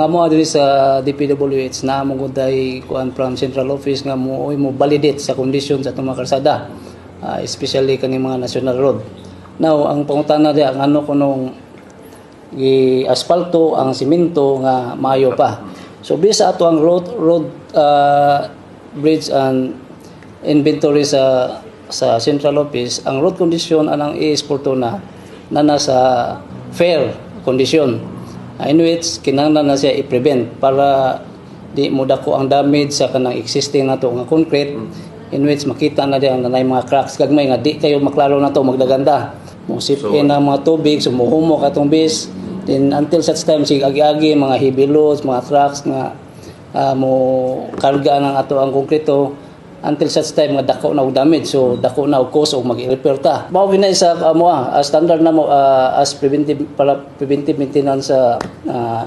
Amo diri sa DPWH na mo guday kuan from central office nga mo validate sa condition sa atong mga kalsada, especially kani mga national road. Now ang pangutana diya ang ano kunong asfalto ang simento nga maayo pa. So bisa ato ang road bridge and inventory sa central office, ang road condition anang i-sporto na nasa fair condition. In which kinahanglan na siya i-prevent para di mo dako ang damage sa kanang existing nato nga concrete, in which makita na diyan nanay mga cracks gagmay nga di kayo maklaro na to magdaganda mo sipin ang mga tubig sumuhumok atong base, then until such time sig agi-agi mga heavy loads, mga trucks nga mo karga ng ato ang konkreto until such time nga dako na og damage, so dako na og cost og mag-repair ta. Mao gina isa standard na mo as preventive maintenance sa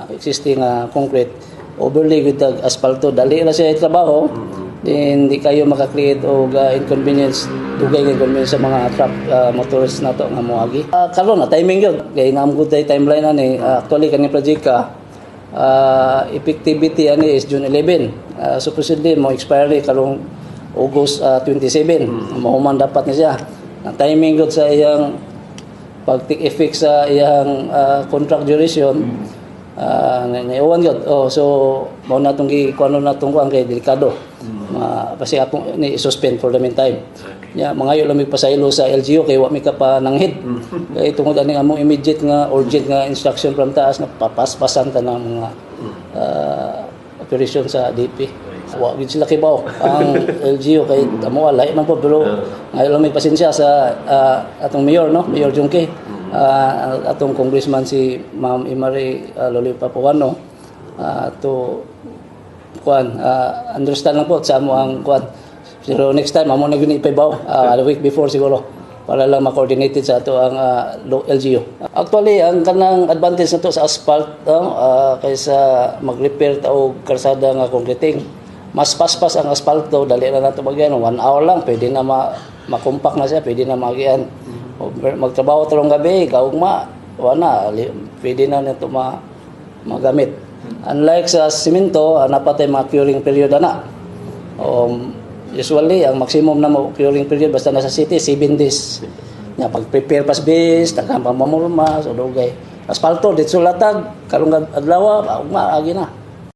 existing concrete overlay with the asphalto, dali na siya trabaho, then di kayo maka-create og inconvenience, dugay nga inconvenience sa mga truck motorists nato nga moagi. Karon na timing gyud kay nga mo timeline ani actually kani project effectivity ani is June 11, supposedly mo expiry karong August 27, mahuman dapat na siya. Ang timing gud sa iyang pag-take effect sa iyang contract duration, naiwan gud. So mao na tong kuno na tong kuan kay delikado. Kasi atong ni suspend for the meantime. Mangayo lang mi pasaylo sa LGU kay wa mi ka pa nanghid. Kay tungod ani among immediate nga urgent nga instruction from taas nga papaspasan ta ng mga operation sa DP. Wa gid sila kibaw ang LGU kay amo walay man po, pero ngayon lang may pasensya sa atong mayor Mayor Junque, atong congressman si Ma'am Imari Loli Papuano, to kuan understand lang po sa amo ang kuan, pero next time amo na gyud ipabaw a week before siguro para lang ma-coordinated sa ato ang LGU. Actually ang kanang advantage nato sa asphalt kaysa mag-repair ta og kalsada nga concreting, mas paspas ang asphalto, dali na nato magyan 1 hour lang pwede na makumpak na siya, pwede na magian. Magtrabaho tarong gabi kaugma wala pwede na nito magamit. Unlike sa simento, napatay mga curing period na. Usually ang maximum na curing period basta nasa city 7 days. Nya pag prepare pas base, takang pamamulma so dugay. Asphalto ditso latag karong adlaw ugma agi na.